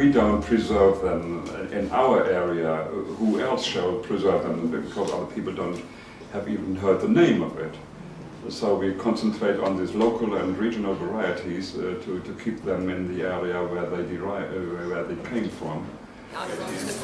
we don't preserve them in our area, who else shall preserve them? Because other people don't have even heard the name of it. So we concentrate on these local and regional varieties to keep them in the area where they came from.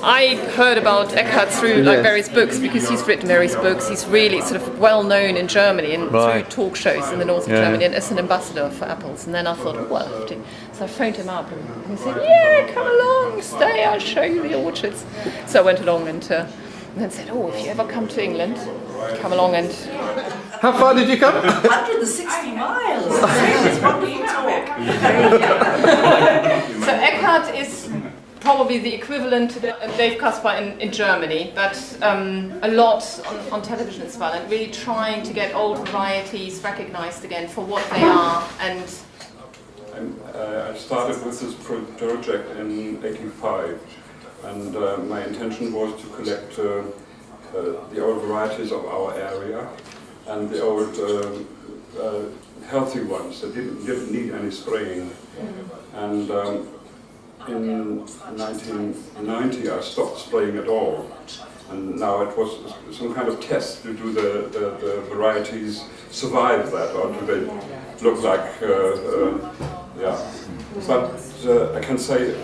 I heard about Eckart through various books, because he's written various books. He's really sort of well known in Germany and through talk shows in the north of Germany, and as an ambassador for apples. And then I thought, well, I have to. So I phoned him up and he said, "Yeah, come along, stay, I'll show you the orchards." So I went along and then said, "Oh, if you ever come to England, come along and." How far did you come? 160 miles. It's wonderful talk. So Eckart is probably the equivalent to Dave Kasper in Germany, but a lot on television as well, and really trying to get old varieties recognized again for what they are. And I started with this project in '85, and my intention was to collect the old varieties of our area and the old healthy ones that didn't need any spraying. And in 1990 I stopped spraying at all, and now it was some kind of test to do the varieties survive that, or do they look like, But I can say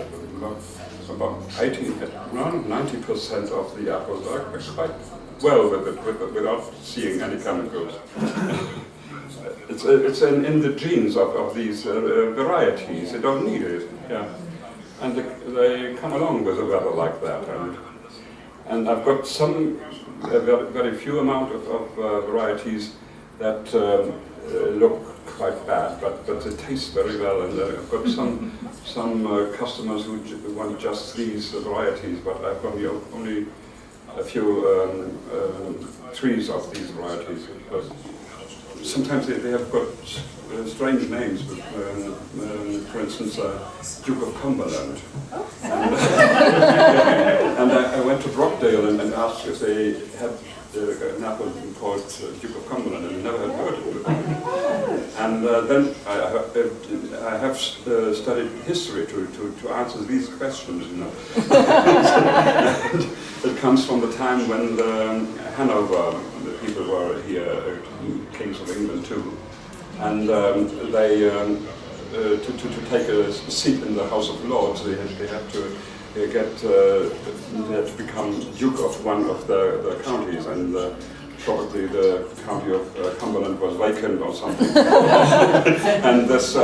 about 90% of the apples are quite well with it, without seeing any chemicals. It's in the genes of these varieties. They don't need it. Yeah. And they come along with a weather like that. And I've got some very few amount of varieties that look quite bad, but they taste very well. And I've got some customers who want just these varieties, but I've got only a few trees of these varieties. Because sometimes they have got strange names, for instance, Duke of Cumberland. And I went to Brockdale and asked if they had an apple called Duke of Cumberland, and I never had heard of it before. And then I have studied history to answer these questions, you know. It comes from the time when Hanover, the people were here, kings of England too. And they, to take a seat in the House of Lords, they had to become Duke of one of the counties, and probably the county of Cumberland was vacant or something. And this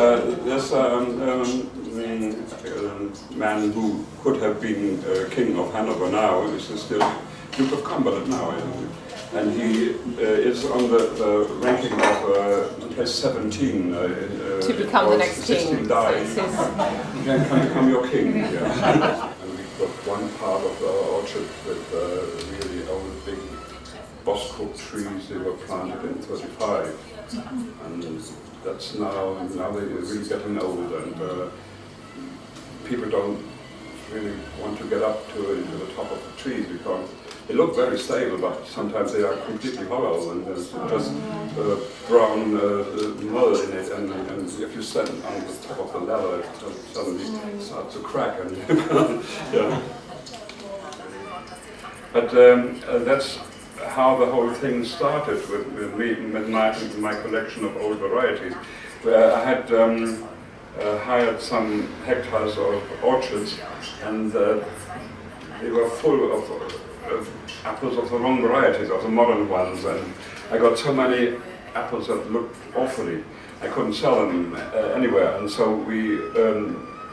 man who could have been king of Hanover now is still Duke of Cumberland now. And he is on the ranking of place 17. to become the next king. Died. Can become your king. Yeah. And we've got one part of the orchard with really old big Boskop trees. They were planted in '35, and that's now they're really getting old, and people don't really want to get up to the top of the trees because they look very stable, but sometimes they are completely hollow, and there's just brown mud in it, and if you stand on the top of the ladder, it suddenly starts to crack. And yeah. But that's how the whole thing started with me, with my collection of old varieties, where I had hired some hectares of orchards, and they were full of apples of the wrong varieties, of the modern ones, and I got so many apples that looked awfully. I couldn't sell them anywhere, and so we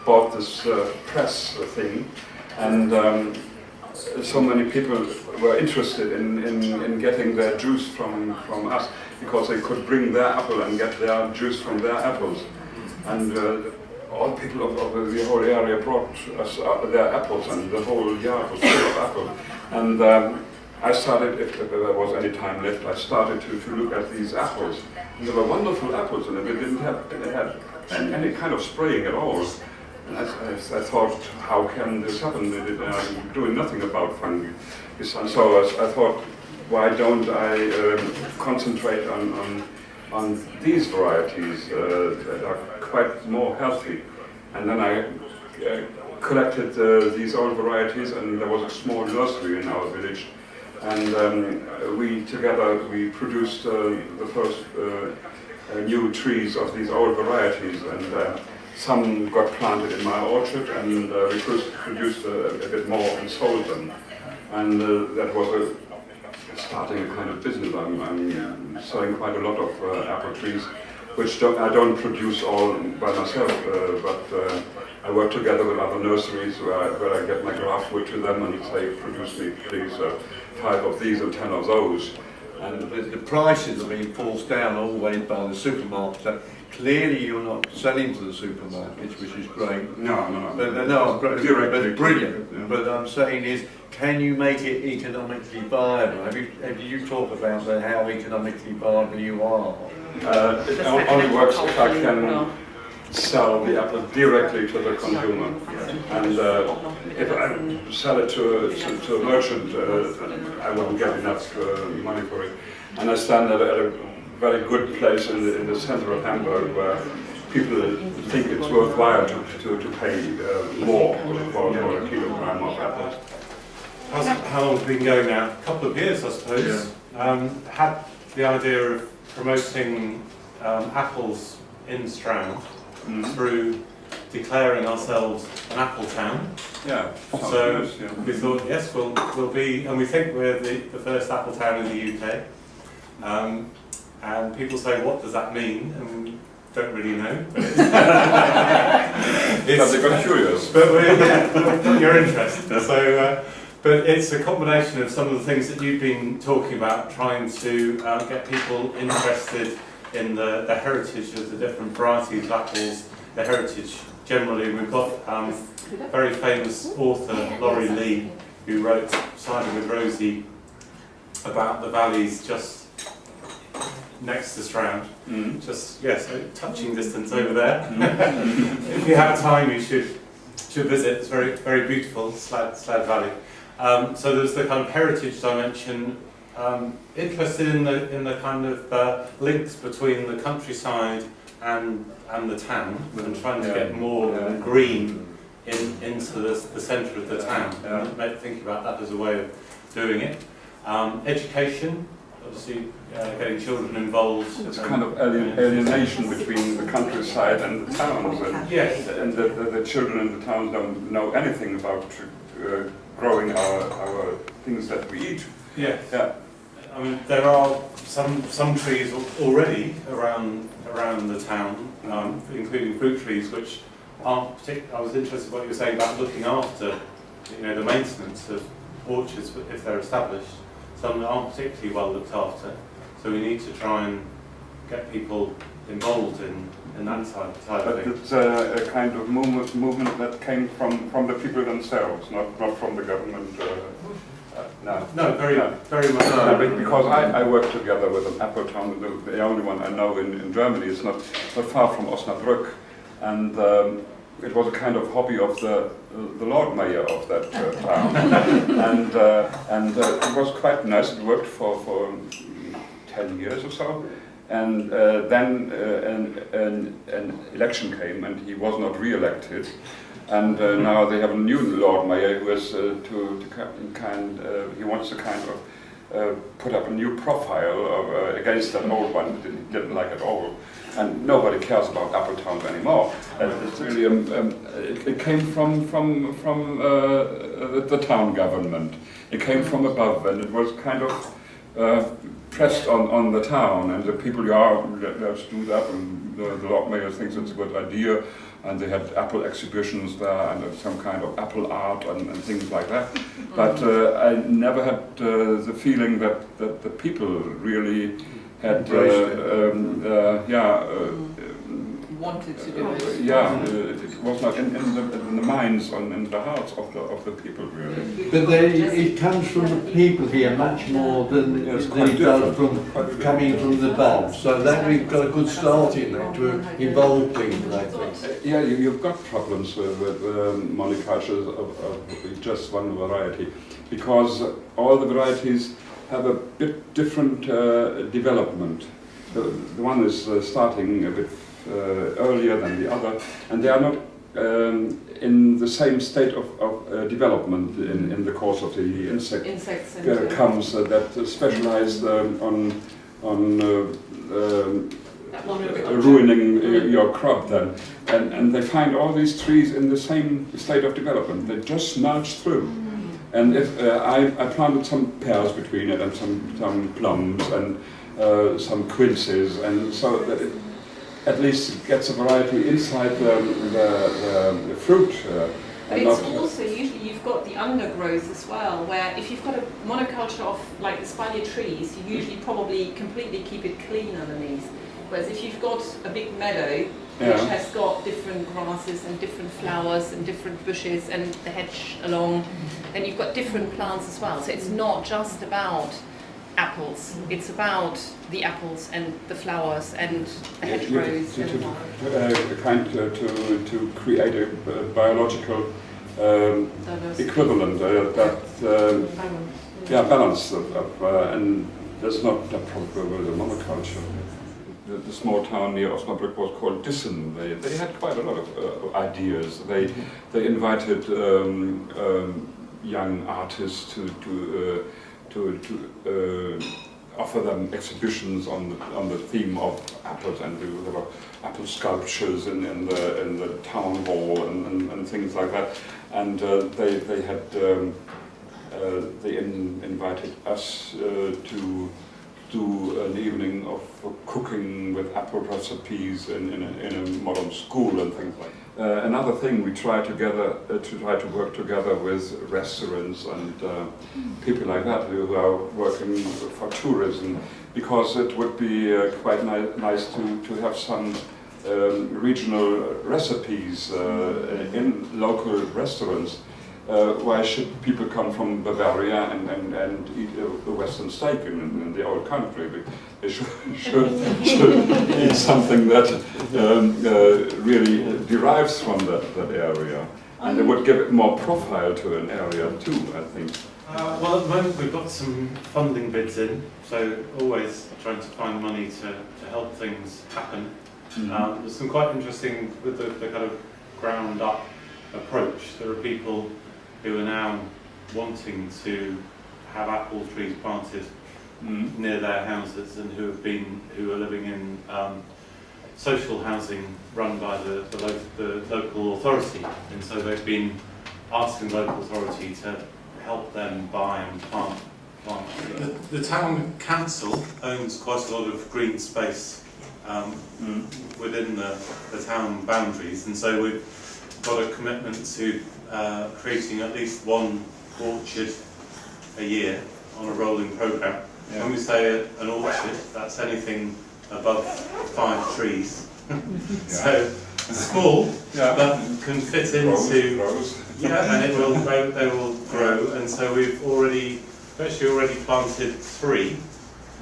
bought this press thing, and so many people were interested in getting their juice from us, because they could bring their apple and get their juice from their apples. And all people of the whole area brought us their apples, and the whole yard was full of apples. And I started, if there was any time left, I started to look at these apples. And they were wonderful apples, and they didn't have any kind of spraying at all. And I thought, how can this happen? They're doing nothing about fungi. And so I thought, why don't I concentrate on these varieties that are quite more healthy? And then I collected these old varieties, and there was a small nursery in our village, and we produced the first new trees of these old varieties, and some got planted in my orchard, and we produced a bit more and sold them, and that was starting a kind of business. I'm selling quite a lot of apple trees, which I don't produce all by myself, but I work together with other nurseries where I get my graft wood to them and say, produce me please 5 of these and 10 of those. And the prices, I mean, falls down always by the supermarket. So clearly you're not selling to the supermarkets, which is great. No. It's brilliant. Yeah. But I'm saying is, can you make it economically viable? Have you talked about how economically viable you are? It only works if I can sell the apple directly to the consumer. And if I sell it to a merchant, I won't get enough money for it. And I stand at a very good place in the center of Hamburg where people think it's worthwhile to pay more for a kilogram of apples. How long have we been going now? A couple of years, I suppose. Yeah. Had the idea of promoting apples in Stroud through declaring ourselves an apple town. Yeah. So nice, yeah. we thought, yes, we'll be, and we think we're the first apple town in the UK. And people say, what does that mean? And we don't really know. But They got curious. But your interest. So, but it's a combination of some of the things that you've been talking about, trying to get people interested in the heritage of the different varieties of apples, the heritage generally. We've got very famous author Laurie Lee, who wrote Cider with Rosie about the valleys just next to Stroud. Just, yes, a touching distance over there. If you have time, you should visit. It's very, very beautiful, Stroud Valley. So there's the kind of heritage dimension. Interested in the kind of links between the countryside and the town, and trying to get more green into the centre of the town. Think about that as a way of doing it. Education, obviously, getting children involved. It's a kind of alienation between the countryside and the towns, and, yes. And the children in the towns don't know anything about growing our things that we eat. Yes. Yeah. I mean, there are some trees already around the town, including fruit trees, which aren't particularly. I was interested in what you were saying about looking after, the maintenance of orchards if they're established. Some aren't particularly well looked after, so we need to try and get people involved in that side of But things. it's a kind of movement that came from the people themselves, not from the government. No, very much. No, because I work together with an apple town, the only one I know in Germany. It's not far from Osnabrück, and it was a kind of hobby of the Lord Mayor of that town, and it was quite nice. It worked for 10 years or so, and then an election came, and he was not re-elected. And now they have a new Lord Mayor who is he wants to kind of put up a new profile against that old one that he didn't like at all. And nobody cares about Apple Towns anymore. It's really it came from the town government. It came from above, and it was kind of pressed on the town, and the people, let's do that, and the Lord Mayor thinks it's a good idea. And they had apple exhibitions there, and some kind of apple art and things like that. But I never had the feeling that the people really had wanted to do it. It was not in the minds and in the hearts of the people, really. But it comes from the people here much more than it does from coming from the above. So that we've got a good start in there to involve people, I think. Yeah, you've got problems with monocultures of just one variety, because all the varieties have a bit different development. The one is starting a bit earlier than the other, and they are not in the same state of development in the course of the Insects comes that specialize on ruining your crop then. And they find all these trees in the same state of development. They just merge through. And if I planted some pears between it and some plums and some quinces, and so that it at least gets a variety inside the fruit. But it's also usually you've got the undergrowth as well, where if you've got a monoculture of like the espalier trees, you usually probably completely keep it clean underneath. Whereas if you've got a big meadow which has got different grasses and different flowers and different bushes and the hedge along, then you've got different plants as well. So it's not just about apples, it's about the apples and the flowers and the hedgerows. To create a biological equivalent, balance and that's not a problem with the monoculture. The small town near Osnabrück was called Dissen. They had quite a lot of ideas. They invited young artists to offer them exhibitions on the theme of apples, and there were apple sculptures in the town hall and things like that. And they invited us to do an evening of cooking with apple recipes in a modern school and things like that. Another thing we try to work together with restaurants and people like that who are working for tourism, because it would be quite nice to have some regional recipes in local restaurants. Why should people come from Bavaria and eat a Western steak in the old country? They should eat something that really derives from that area. And it would give it more profile to an area too, I think. Well, at the moment we've got some funding bids in, so always trying to find money to help things happen. There's some quite interesting with the kind of ground up approach. There are people who are now wanting to have apple trees planted near their houses, and who are living in social housing run by the local authority, and so they've been asking the local authority to help them buy and plant trees. The town council owns quite a lot of green space within the town boundaries, and so we've got a commitment to creating at least one orchard a year on a rolling programme. Yeah. When we say an orchard, that's anything above 5 trees. So small, but can fit into and they will grow. And so we've actually already planted 3.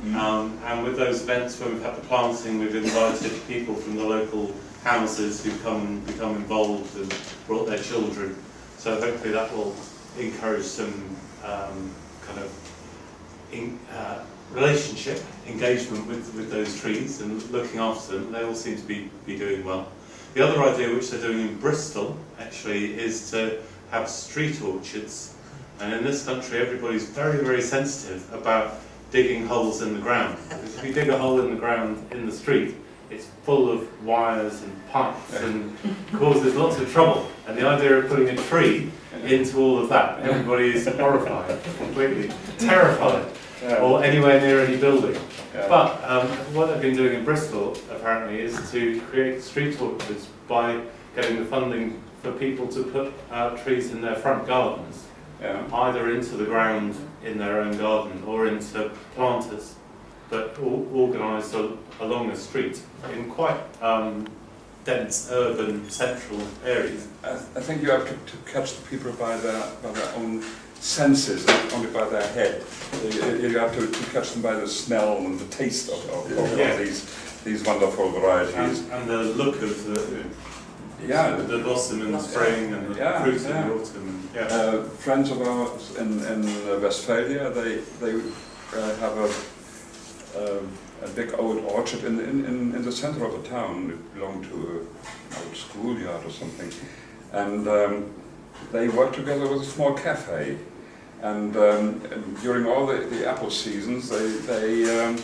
And with those events when we've had the planting, we've invited people from the local houses who come and become involved and brought their children. So hopefully that will encourage some kind of relationship, engagement with those trees and looking after them. They all seem to be doing well. The other idea which they're doing in Bristol actually is to have street orchards. And in this country everybody's very, very sensitive about digging holes in the ground. Because if you dig a hole in the ground in the street, it's full of wires and pipes and causes lots of trouble. And the idea of putting a tree into all of that, everybody is horrified, completely terrified, or anywhere near any building. But what they've been doing in Bristol, apparently, is to create street orchards by getting the funding for people to put trees in their front gardens, either into the ground in their own garden or into planters, but organised along a street in quite dense urban central areas. I think you have to catch the people by their own senses, not only by their head. You have to catch them by the smell and the taste of these wonderful varieties. And the look of the blossom in the spring and the fruit in the autumn. Friends of ours in Westphalia, they have a big old orchard in the center of the town. It belonged to an old schoolyard or something. And they worked together with a small cafe. And during all the apple seasons, they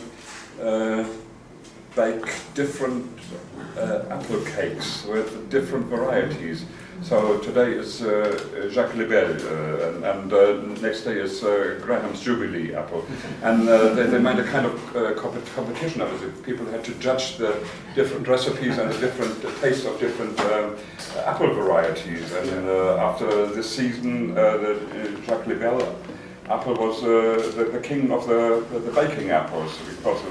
bake different apple cakes with different varieties. So today is Jacques Lebel, and next day is Graham's Jubilee apple. And they made a kind of competition of it. People had to judge the different recipes and the different taste of different apple varieties. And after this season, the Jacques Lebel apple was the king of the baking apples, because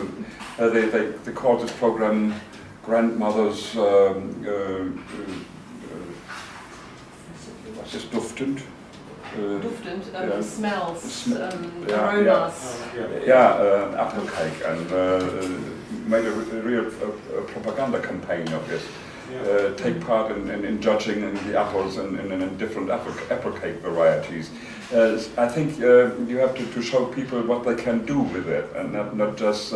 they called this program Grandmother's what's this, duftend? Duftend, yeah. Smells, aromas. Yeah, apple cake, and made a real propaganda campaign of this. Take part in judging the apples in different apple cake varieties. I think you have to show people what they can do with it, and not just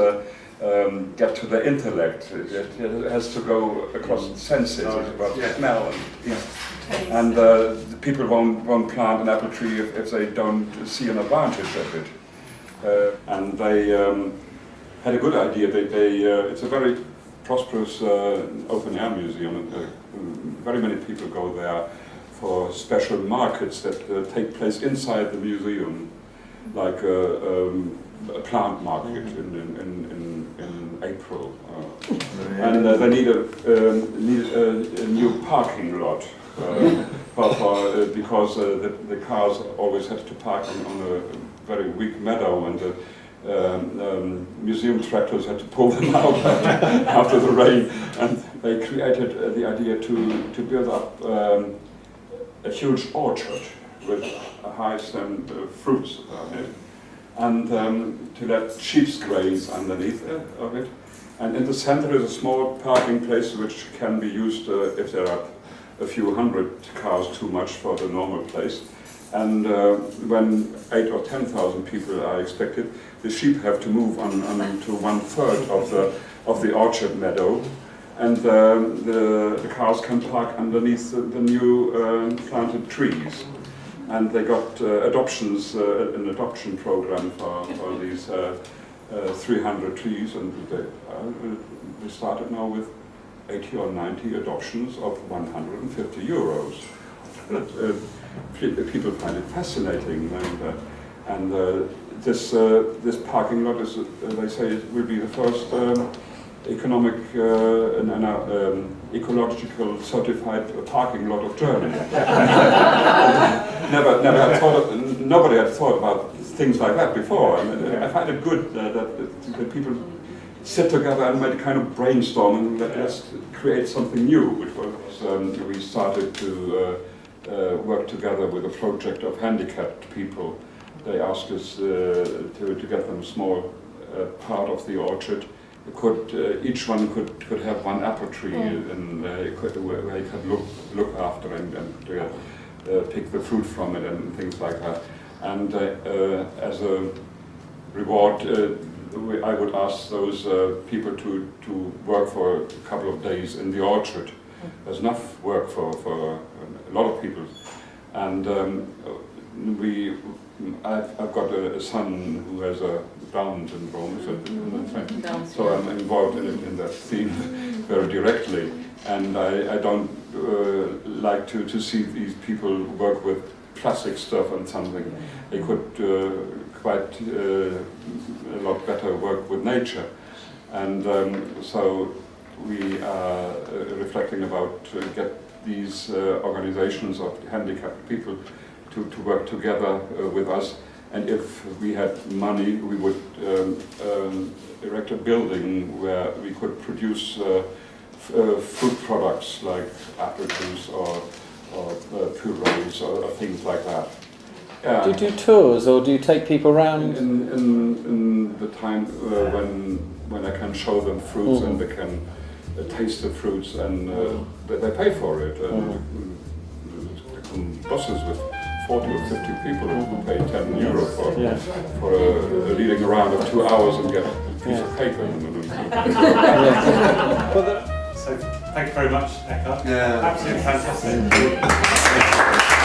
get to the intellect. It has to go across the senses, about smell and taste. And the people won't plant an apple tree if they don't see an advantage of it. And they had a good idea. It's a very prosperous open-air museum. Very many people go there for special markets that take place inside the museum, like a plant market in April. And they need a new parking lot. Because the cars always had to park on a very weak meadow, and the museum tractors had to pull them out after the rain. And they created the idea to build up a huge orchard with high-stemmed fruits on it, and to let sheep graze underneath of it. And in the center is a small parking place which can be used if there are a few hundred cars too much for the normal place. And when 8,000 or 10,000 people are expected, the sheep have to move on to 1/3 of the orchard meadow, and the cars can park underneath the new planted trees. And they got an adoption program for these 300 trees, and they started now with 80 or 90 adoptions of €150. People find it fascinating, and this parking lot is, they say, it will be the first economic ecological certified parking lot of Germany. Nobody had thought about things like that before, and I find it good that people sit together and make a kind of brainstorm and let's create something new, which was we started to work together with a project of handicapped people. They asked us to get them a small part of the orchard. Each one could have one apple tree, and where he could look after and pick the fruit from it and things like that. And as a reward, I would ask those people to work for a couple of days in the orchard. There's enough work for a lot of people. And I've got a son who has a Down syndrome, so I'm involved in that theme very directly. And I don't like to see these people work with plastic stuff and something. They could quite a lot better work with nature. And so we are reflecting about get these organizations of handicapped people to work together with us. And if we had money, we would erect a building where we could produce food products like apple juice or purees or things like that. Yeah. Do you do tours, or do you take people around? In the time when I can show them fruits and they can taste the fruits, and they pay for it. There come buses with 40 or 50 people who pay €10 for leading around of 2 hours and get piece of paper in the room. So thank you very much, Eckart. Yeah. Absolutely fantastic.